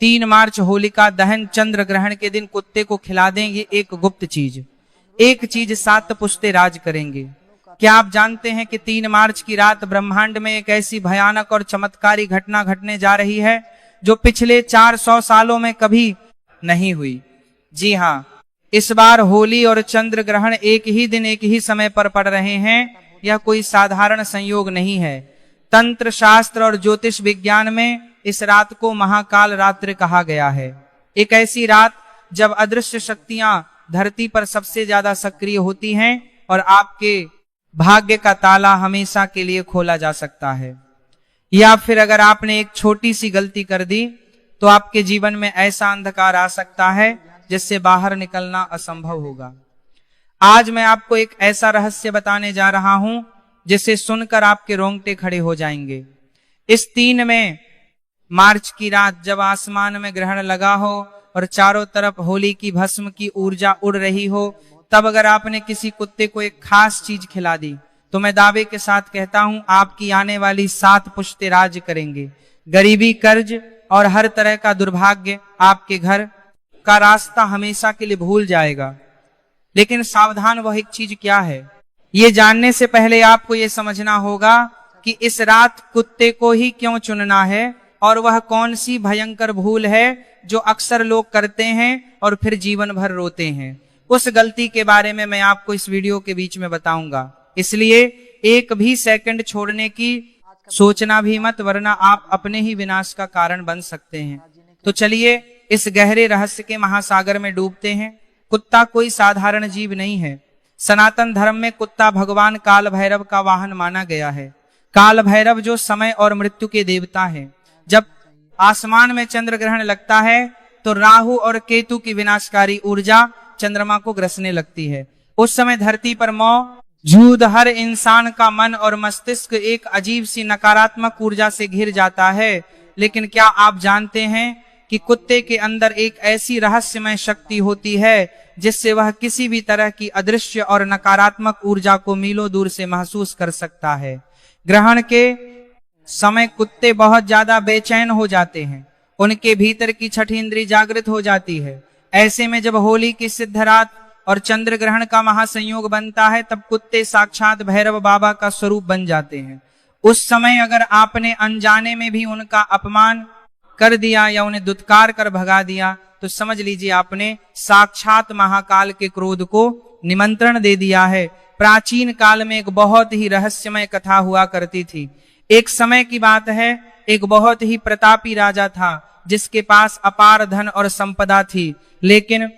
3 मार्च होलिका दहन चंद्र ग्रहण के दिन कुत्ते को खिला दें, ये एक गुप्त चीज, एक चीज 7 पुश्ते राज करेंगे। क्या आप जानते हैं कि 3 मार्च की रात ब्रह्मांड में एक ऐसी भयानक और चमत्कारी घटना घटने जा रही है जो पिछले 400 सालों में कभी नहीं हुई। जी हाँ, इस बार होली और चंद्र ग्रहण एक ही दिन एक ही समय पर पड़ रहे हैं। यह कोई साधारण संयोग नहीं है। तंत्र शास्त्र और ज्योतिष विज्ञान में इस रात को महाकाल रात्रि कहा गया है। एक ऐसी रात जब अदृश्य शक्तियां धरती पर सबसे ज्यादा सक्रिय होती हैं और आपके भाग्य का ताला हमेशा के लिए खोला जा सकता है। या फिर अगर आपने एक छोटी सी गलती कर दी तो आपके जीवन में ऐसा अंधकार आ सकता है जिससे बाहर निकलना असंभव होगा। आज मैं आपको एक ऐसा रहस्य बताने जा रहा हूं जिसे सुनकर आपके रोंगटे खड़े हो जाएंगे। इस 3 मार्च की रात जब आसमान में ग्रहण लगा हो और चारों तरफ होली की भस्म की ऊर्जा उड़ रही हो, तब अगर आपने किसी कुत्ते को एक खास चीज खिला दी तो मैं दावे के साथ कहता हूं आपकी आने वाली 7 पुश्ते राज करेंगे। गरीबी, कर्ज और हर तरह का दुर्भाग्य आपके घर का रास्ता हमेशा के लिए भूल जाएगा। लेकिन सावधान, वह एक चीज क्या है, ये जानने से पहले आपको ये समझना होगा कि इस रात कुत्ते को ही क्यों चुनना है और वह कौन सी भयंकर भूल है जो अक्सर लोग करते हैं और फिर जीवन भर रोते हैं। उस गलती के बारे में मैं आपको इस वीडियो के बीच में बताऊंगा, इसलिए एक भी सेकंड छोड़ने की सोचना भी मत, वरना आप अपने ही विनाश का कारण बन सकते हैं। तो चलिए इस गहरे रहस्य के महासागर में डूबते हैं। कुत्ता कोई साधारण जीव नहीं है। सनातन धर्म में कुत्ता भगवान काल भैरव का वाहन माना गया है। काल भैरव जो समय और मृत्यु के देवता हैं। जब आसमान में चंद्र ग्रहण लगता है तो राहु और केतु की विनाशकारी ऊर्जा चंद्रमा को ग्रसने लगती है। उस समय धरती पर मौजूद हर इंसान का मन और मस्तिष्क एक अजीब सी नकारात्मक ऊर्जा से घिर जाता है। लेकिन क्या आप जानते हैं कि कुत्ते के अंदर एक ऐसी रहस्यमय शक्ति होती है जिससे वह किसी भी तरह की अदृश्य और नकारात्मक ऊर्जा को मीलों दूर से महसूस कर सकता है। ग्रहण के समय कुत्ते बहुत ज्यादा बेचैन हो जाते हैं, उनके भीतर की छठी इंद्री जागृत हो जाती है। ऐसे में जब होली की सिद्ध रात और चंद्र ग्रहण का महासंयोग बनता है तब कुत्ते साक्षात भैरव बाबा का स्वरूप बन जाते हैं। उस समय अगर आपने अनजाने में भी उनका अपमान कर दिया या उन्हें दुत्कार कर भगा दिया तो समझ लीजिए आपने साक्षात महाकाल के क्रोध को निमंत्रण दे दिया है। प्राचीन काल में एक बहुत ही रहस्यमय कथा हुआ करती थी। एक समय की बात है, एक बहुत ही प्रतापी राजा था जिसके पास अपार धन और संपदा थी, लेकिन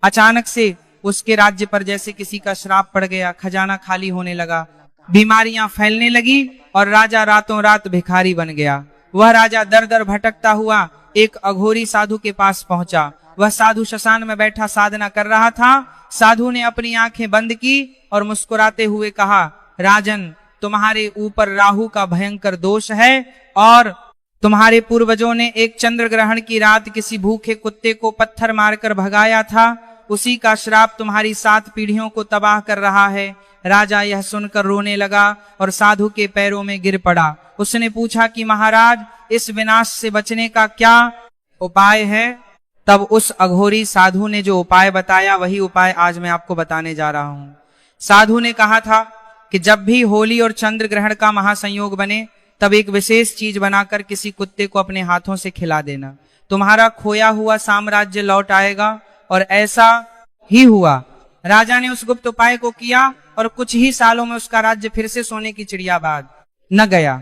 अचानक से उसके राज्य पर जैसे किसी का श्राप पड़ गया। खजाना खाली होने लगा, बीमारियां फैलने लगी और राजा रातों रात भिखारी बन गया। वह राजा दर दर भटकता हुआ एक अघोरी साधु के पास पहुंचा। वह साधु श्मशान में बैठा साधना कर रहा था। साधु ने अपनी आंखें बंद की और मुस्कुराते हुए कहा, राजन, तुम्हारे ऊपर राहु का भयंकर दोष है और तुम्हारे पूर्वजों ने एक चंद्र ग्रहण की रात किसी भूखे कुत्ते को पत्थर मारकर भगाया था। उसी का श्राप तुम्हारी 7 पीढ़ियों को तबाह कर रहा है। राजा यह सुनकर रोने लगा और साधु के पैरों में गिर पड़ा। उसने पूछा कि महाराज, इस विनाश से बचने का क्या उपाय है? तब उस अघोरी साधु ने जो उपाय बताया वही उपाय आज मैं आपको बताने जा रहा हूं। साधु ने कहा था कि जब भी होली और चंद्र ग्रहण का महासंयोग बने तब एक विशेष चीज बनाकर किसी कुत्ते को अपने हाथों से खिला देना। तुम्हारा खोया हुआ साम्राज्य लौट आएगा। और ऐसा ही हुआ। राजा ने उस गुप्त उपाय को किया और कुछ ही सालों में उसका राज्य फिर से सोने की चिड़िया बाग न गया।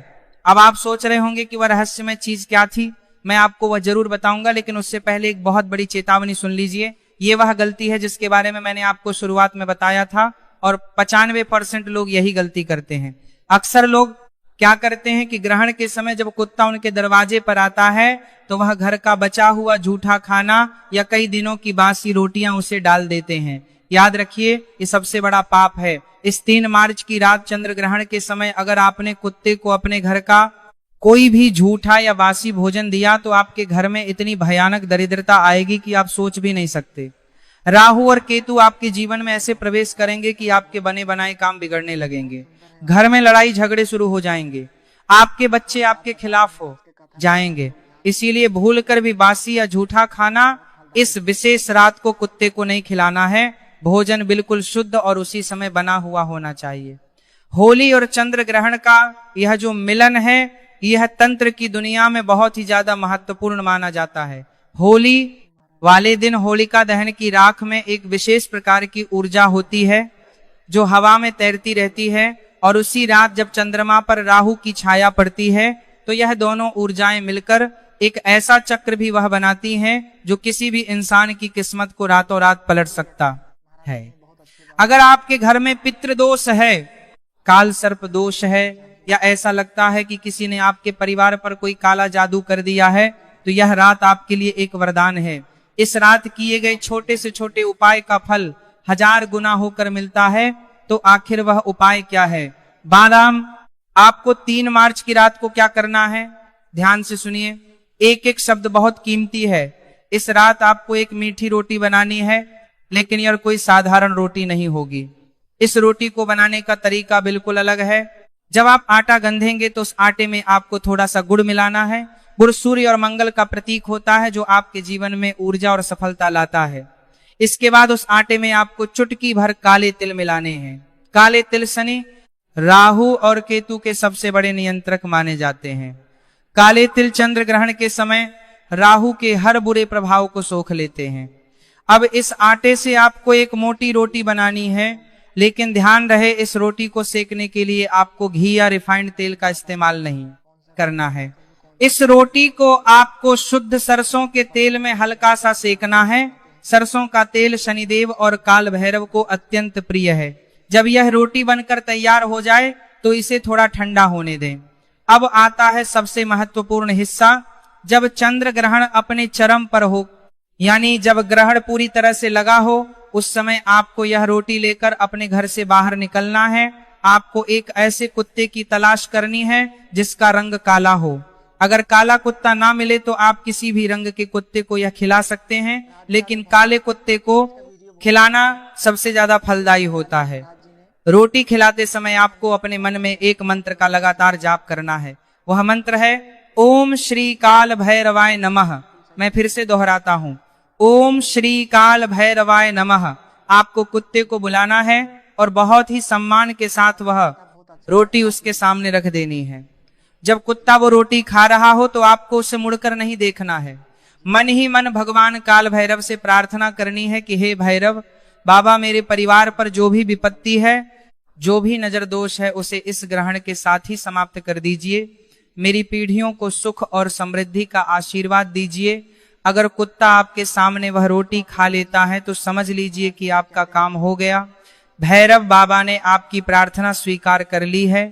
अब आप सोच रहे होंगे कि वह रहस्यमय चीज क्या थी। मैं आपको वह जरूर बताऊंगा, लेकिन उससे पहले एक बहुत बड़ी चेतावनी सुन लीजिए। ये वह गलती है जिसके बारे में मैंने आपको शुरुआत में बताया था और 95% लोग यही गलती करते हैं। अक्सर लोग क्या करते हैं कि ग्रहण के समय जब कुत्ता उनके दरवाजे पर आता है तो वह घर का बचा हुआ झूठा खाना या कई दिनों की बासी रोटियां उसे डाल देते हैं। याद रखिए, ये सबसे बड़ा पाप है। इस 3 मार्च की रात चंद्र ग्रहण के समय अगर आपने कुत्ते को अपने घर का कोई भी झूठा या बासी भोजन दिया तो आपके घर में इतनी भयानक दरिद्रता आएगी कि आप सोच भी नहीं सकते। राहु और केतु आपके जीवन में ऐसे प्रवेश करेंगे कि आपके बने बनाए काम बिगड़ने लगेंगे। घर में लड़ाई झगड़े शुरू हो जाएंगे। आपके बच्चे आपके खिलाफ हो जाएंगे। इसीलिए भूलकर भी बासी या झूठा खाना इस विशेष रात को कुत्ते को नहीं खिलाना है। भोजन बिल्कुल शुद्ध और उसी समय बना हुआ होना चाहिए। होली और चंद्र ग्रहण का यह जो मिलन है, यह तंत्र की दुनिया में बहुत ही ज्यादा महत्वपूर्ण माना जाता है। होली वाले दिन होलिका दहन की राख में एक विशेष प्रकार की ऊर्जा होती है जो हवा में तैरती रहती है, और उसी रात जब चंद्रमा पर राहु की छाया पड़ती है तो यह दोनों ऊर्जाएं मिलकर एक ऐसा चक्र भी वह बनाती हैं जो किसी भी इंसान की किस्मत को रातों रात पलट सकता है। अगर आपके घर में पितृदोष है, काल सर्प दोष है, या ऐसा लगता है कि किसी ने आपके परिवार पर कोई काला जादू कर दिया है, तो यह रात आपके लिए एक वरदान है। इस रात किए गए छोटे से छोटे उपाय का फल 1000 गुना होकर मिलता है। तो आखिर वह उपाय क्या है? बादाम, आपको 3 मार्च की रात को क्या करना है? ध्यान से सुनिए, एक एक शब्द बहुत कीमती है। इस रात आपको एक मीठी रोटी बनानी है, लेकिन यह कोई साधारण रोटी नहीं होगी। इस रोटी को बनाने का तरीका बिल्कुल अलग है। जब आप आटा गंधेंगे तो उस आटे में आपको थोड़ा सा गुड़ मिलाना है। गुड़ सूर्य और मंगल का प्रतीक होता है जो आपके जीवन में ऊर्जा और सफलता लाता है। इसके बाद उस आटे में आपको चुटकी भर काले तिल मिलाने हैं। काले तिल शनि, राहु और केतु के सबसे बड़े नियंत्रक माने जाते हैं। काले तिल चंद्र ग्रहण के समय राहु के हर बुरे प्रभाव को सोख लेते हैं। अब इस आटे से आपको एक मोटी रोटी बनानी है, लेकिन ध्यान रहे इस रोटी को सेकने के लिए आपको घी या रिफाइंड तेल का इस्तेमाल नहीं करना है। इस रोटी को आपको शुद्ध सरसों के तेल में हल्का सा सेकना है। सरसों का तेल शनिदेव और काल भैरव को अत्यंत प्रिय है। जब यह रोटी बनकर तैयार हो जाए तो इसे थोड़ा ठंडा होने दें। अब आता है सबसे महत्वपूर्ण हिस्सा। जब चंद्र ग्रहण अपने चरम पर हो, यानी जब ग्रहण पूरी तरह से लगा हो, उस समय आपको यह रोटी लेकर अपने घर से बाहर निकलना है। आपको एक ऐसे कुत्ते की तलाश करनी है जिसका रंग काला हो। अगर काला कुत्ता ना मिले तो आप किसी भी रंग के कुत्ते को यह खिला सकते हैं, लेकिन काले कुत्ते को खिलाना सबसे ज्यादा फलदायी होता है। रोटी खिलाते समय आपको अपने मन में एक मंत्र का लगातार जाप करना है। वह मंत्र है ओम श्री काल भैरवाय नमः। मैं फिर से दोहराता हूं, ओम श्री काल भैरवाय नमः। आपको कुत्ते को बुलाना है और बहुत ही सम्मान के साथ वह रोटी उसके सामने रख देनी है। जब कुत्ता वो रोटी खा रहा हो तो आपको उसे मुड़कर नहीं देखना है। मन ही मन भगवान काल भैरव से प्रार्थना करनी है कि हे भैरव बाबा, मेरे परिवार पर जो भी विपत्ति है, जो भी नजर दोष है, उसे इस ग्रहण के साथ ही समाप्त कर दीजिए। मेरी पीढ़ियों को सुख और समृद्धि का आशीर्वाद दीजिए। अगर कुत्ता आपके सामने वह रोटी खा लेता है तो समझ लीजिए कि आपका काम हो गया। भैरव बाबा ने आपकी प्रार्थना स्वीकार कर ली है।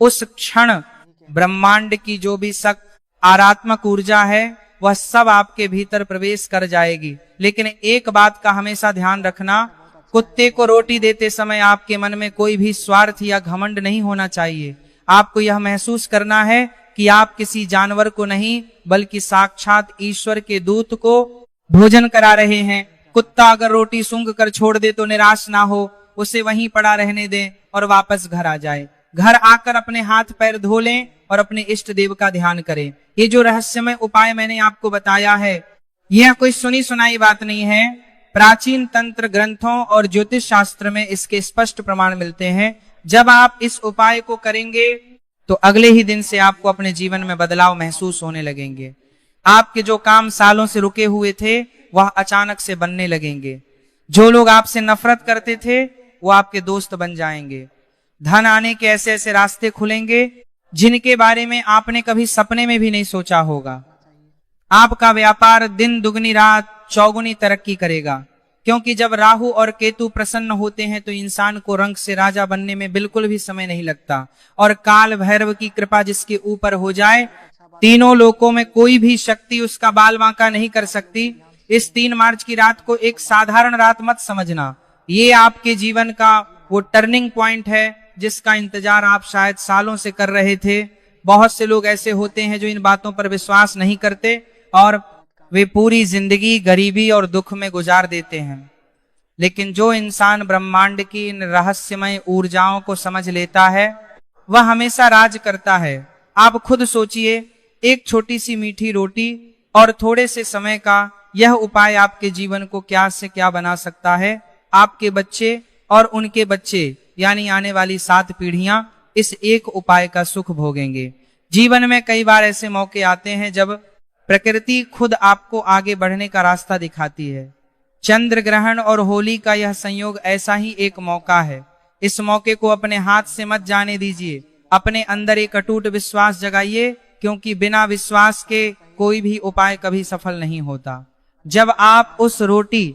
उस क्षण ब्रह्मांड की जो भी सकारात्मक ऊर्जा है वह सब आपके भीतर प्रवेश कर जाएगी। लेकिन एक बात का हमेशा ध्यान रखना, कुत्ते को रोटी देते समय आपके मन में कोई भी स्वार्थ या घमंड नहीं होना चाहिए। आपको यह महसूस करना है कि आप किसी जानवर को नहीं बल्कि साक्षात ईश्वर के दूत को भोजन करा रहे हैं। कुत्ता अगर रोटी सूंघ कर छोड़ दे तो निराश ना हो, उसे वहीं पड़ा रहने दें और वापस घर आ जाए। घर आकर अपने हाथ पैर धो लें और अपने इष्ट देव का ध्यान करें। ये जो रहस्यमय उपाय मैंने आपको बताया है, यह कोई सुनी सुनाई बात नहीं है। प्राचीन तंत्र ग्रंथों और ज्योतिष शास्त्र में इसके स्पष्ट प्रमाण मिलते हैं। जब आप इस उपाय को करेंगे तो अगले ही दिन से आपको अपने जीवन में बदलाव महसूस होने लगेंगे। आपके जो काम सालों से रुके हुए थे वह अचानक से बनने लगेंगे। जो लोग आपसे नफरत करते थे वो आपके दोस्त बन जाएंगे। धन आने के ऐसे ऐसे रास्ते खुलेंगे जिनके बारे में आपने कभी सपने में भी नहीं सोचा होगा। आपका व्यापार दिन दुगनी रात चौगुनी तरक्की करेगा, क्योंकि जब राहु और केतु प्रसन्न होते हैं तो इंसान को रंग से राजा बनने में बिल्कुल भी समय नहीं लगता। और काल भैरव की कृपा जिसके ऊपर हो जाए, तीनों लोकों में कोई भी शक्ति उसका बाल बांका नहीं कर सकती। इस 3 मार्च की रात को एक साधारण रात मत समझना। ये आपके जीवन का वो टर्निंग पॉइंट है जिसका इंतजार आप शायद सालों से कर रहे थे। बहुत से लोग ऐसे होते हैं जो इन बातों पर विश्वास नहीं करते और वे पूरी जिंदगी गरीबी और दुख में गुजार देते हैं। लेकिन जो इंसान ब्रह्मांड की इन रहस्यमय ऊर्जाओं को समझ लेता है वह हमेशा राज करता है। आप खुद सोचिए, एक छोटी सी मीठी रोटी और थोड़े से समय का यह उपाय आपके जीवन को क्या से क्या बना सकता है। आपके बच्चे और उनके बच्चे यानी आने वाली 7 पीढ़ियां इस एक उपाय का सुख भोगेंगे। जीवन में कई बार ऐसे मौके आते हैं जब प्रकृति खुद आपको आगे बढ़ने का रास्ता दिखाती है। चंद्र ग्रहण और होली का यह संयोग ऐसा ही एक मौका है। इस मौके को अपने हाथ से मत जाने दीजिए। अपने अंदर एक अटूट विश्वास जगाइए, क्योंकि बिना विश्वास के कोई भी उपाय कभी सफल नहीं होता। जब आप उस रोटी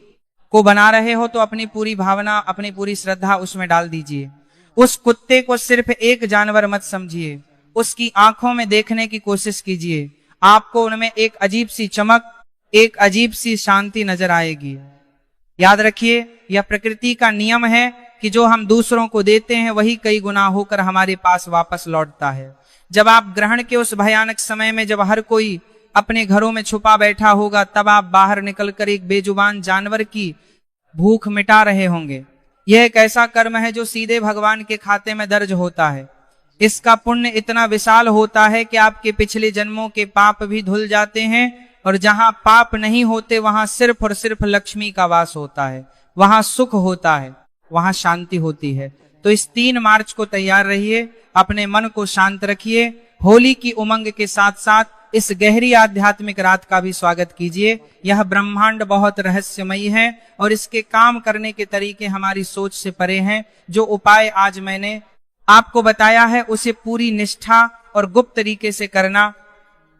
को बना रहे हो तो अपनी पूरी भावना, अपनी पूरी श्रद्धा उसमें डाल दीजिए। उस कुत्ते को सिर्फ एक जानवर मत समझिए, उसकी आंखों में देखने की कोशिश कीजिए। आपको उनमें एक अजीब सी चमक, एक अजीब सी शांति नजर आएगी। याद रखिए, यह प्रकृति का नियम है कि जो हम दूसरों को देते हैं वही कई गुना होकर हमारे पास वापस लौटता है। जब आप ग्रहण के उस भयानक समय में, जब हर कोई अपने घरों में छुपा बैठा होगा, तब आप बाहर निकलकर एक बेजुबान जानवर की भूख मिटा रहे होंगे। यह एक ऐसा कर्म है जो सीधे भगवान के खाते में दर्ज होता है। इसका पुण्य इतना विशाल होता है कि आपके पिछले जन्मों के पाप भी धुल जाते हैं, और जहां पाप नहीं होते वहां सिर्फ और सिर्फ लक्ष्मी का वास होता है, वहां सुख होता है, वहां शांति होती है। तो इस 3 मार्च को तैयार रहिए, अपने मन को शांत रखिए। होली की उमंग के साथ साथ इस गहरी आध्यात्मिक रात का भी स्वागत कीजिए। यह ब्रह्मांड बहुत रहस्यमयी है और इसके काम करने के तरीके हमारी सोच से परे हैं। जो उपाय आज मैंने आपको बताया है उसे पूरी निष्ठा और गुप्त तरीके से करना।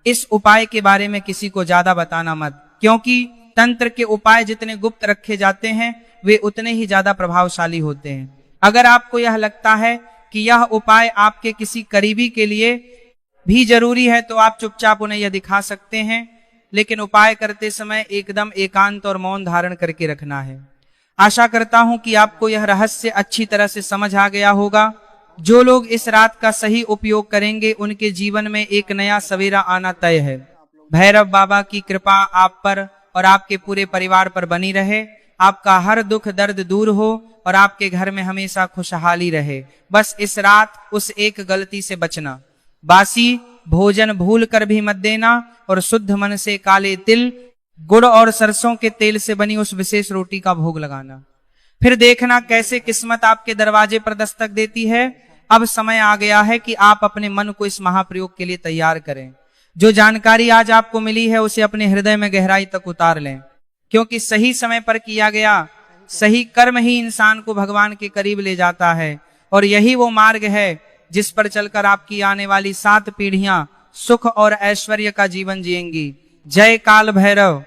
इस उपाय के बारे में किसी को ज्यादा बताना मत, क्योंकि तंत्र के उपाय जितने गुप्त रखे जाते हैं वे उतने ही ज्यादा प्रभावशाली होते हैं। अगर आपको यह लगता है कि यह उपाय आपके किसी करीबी के लिए भी जरूरी है तो आप चुपचाप उन्हें यह दिखा सकते हैं, लेकिन उपाय करते समय एकदम एकांत और मौन धारण करके रखना है। आशा करता हूं कि आपको यह रहस्य अच्छी तरह से समझ आ गया होगा। जो लोग इस रात का सही उपयोग करेंगे उनके जीवन में एक नया सवेरा आना तय है। भैरव बाबा की कृपा आप पर और आपके पूरे परिवार पर बनी रहे। आपका हर दुख दर्द दूर हो और आपके घर में हमेशा खुशहाली रहे। बस इस रात उस एक गलती से बचना, बासी भोजन भूल कर भी मत देना, और शुद्ध मन से काले तिल, गुड़ और सरसों के तेल से बनी उस विशेष रोटी का भोग लगाना। फिर देखना कैसे किस्मत आपके दरवाजे पर दस्तक देती है। अब समय आ गया है कि आप अपने मन को इस महाप्रयोग के लिए तैयार करें। जो जानकारी आज आपको मिली है उसे अपने हृदय में गहराई तक उतार लें, क्योंकि सही समय पर किया गया सही कर्म ही इंसान को भगवान के करीब ले जाता है, और यही वो मार्ग है जिस पर चलकर आपकी आने वाली 7 पीढ़ियां सुख और ऐश्वर्य का जीवन जिएंगी। जय काल भैरव।